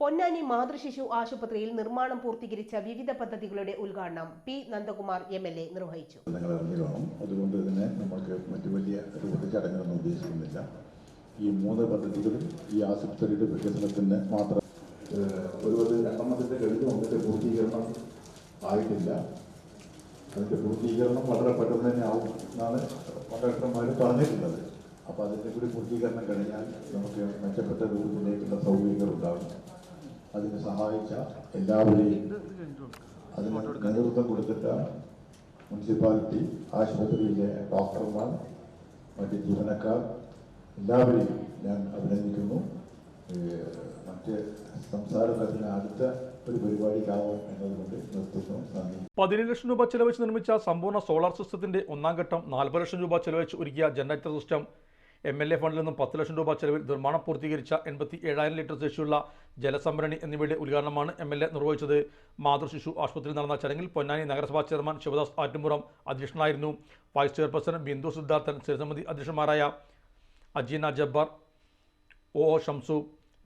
പൊന്നാനി മാതൃശിശു ആശുപത്രിയിൽ നിർമ്മാണം പൂർത്തീകരിച്ച വിവിധ പദ്ധതികളുടെ ഉദ്ഘാടനം പി നന്ദകുമാർ MLA നിർവഹിച്ചു. അതുകൊണ്ട് തന്നെ നമുക്ക് മറ്റു വലിയ ചടങ്ങുകളൊന്നും ഉദ്ദേശിക്കുന്നില്ല. ഈ 3 പദ്ധതികളും ഈ ആശുപത്രിയുടെ വികസനത്തിന് മാത്രം ഒരു രണ്ടാമത്തെ കഴിഞ്ഞ് അതിൻ്റെ പൂർത്തീകരണം ആയിട്ടില്ല. അതിൻ്റെ പൂർത്തീകരണം വളരെ പെട്ടെന്ന് തന്നെ ആവും എന്നാണ് കോൺട്രാക്ടർമാർ പറഞ്ഞിട്ടുള്ളത്. അപ്പോൾ അതിൻ്റെ കൂടി പൂർത്തീകരണം കഴിഞ്ഞാൽ നമുക്ക് മെച്ചപ്പെട്ട രൂപത്തിലേക്കുള്ള സൗകര്യങ്ങൾ ഉണ്ടാകും. അതിന് സഹായിച്ച എല്ലാവരെയും അതിന് നേതൃത്വം കൊടുത്തിട്ട മുനിസിപ്പാലിറ്റി, ആശുപത്രിയിലെ ഡോക്ടർമാർ, മറ്റ് ജീവനക്കാർ എല്ലാവരെയും ഞാൻ അഭിനന്ദിക്കുന്നു. മറ്റ് സംസാരത്തിന് അടുത്ത ഒരു പരിപാടിക്കാവും എന്നതുകൊണ്ട് നിർത്തുന്നു. നന്ദി. 17 ലക്ഷം രൂപ ചെലവഴിച്ച് നിർമ്മിച്ച സമ്പൂർണ്ണ സോളാർ സിസ്റ്റത്തിന്റെ ഒന്നാം ഘട്ടം 40 ലക്ഷം രൂപ ചെലവഴിച്ച് ഒരുക്കിയ ജനറേറ്റർ സിസ്റ്റം, MLA ഫണ്ടിൽ നിന്നും 10 ലക്ഷം രൂപ ചെലവിൽ നിർമ്മാണം പൂർത്തീകരിച്ച 87,000 ലിറ്റർ ശേഷിയുള്ള ജലസംഭരണി എന്നിവയുടെ ഉദ്ഘാടനമാണ് MLA നിർവഹിച്ചത്. മാതൃശിശു ആശുപത്രിയിൽ നടന്ന ചടങ്ങിൽ പൊന്നാനി നഗരസഭാ ചെയർമാൻ ശിവദാസ് ആറ്റുംപുറം അധ്യക്ഷനായിരുന്നു. വൈസ് ചെയർപേഴ്സൺ ബിന്ദു സിദ്ധാർത്ഥൻ, സ്ഥിരസമിതി അധ്യക്ഷന്മാരായ അജീന ജബ്ബാർ, OO ഷംസു,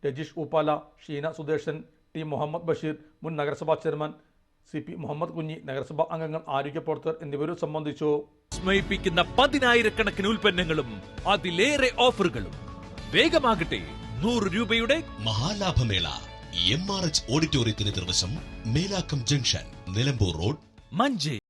രജീഷ് ഊപ്പാല, ഷീന സുദേശൻ, ടി മുഹമ്മദ് ബഷീർ, മുൻ നഗരസഭാ ചെയർമാൻ CP മുഹമ്മദ് കുഞ്ഞി, നഗരസഭാ അംഗങ്ങൾ, ആരോഗ്യ പ്രവർത്തകർ എന്നിവരും സംബന്ധിച്ചു. വിസ്മയിപ്പിക്കുന്ന 10,000-കണക്കിന് ഉൽപ്പന്നങ്ങളും അതിലേറെ ഓഫറുകളും. വേഗമാകട്ടെ, 100 രൂപയുടെ മഹാലാഭമേള MRH ഓഡിറ്റോറിയത്തിന് നിർവശം, മേലാക്കം ജംഗ്ഷൻ, നിലമ്പൂർ റോഡ്, മഞ്ചേ.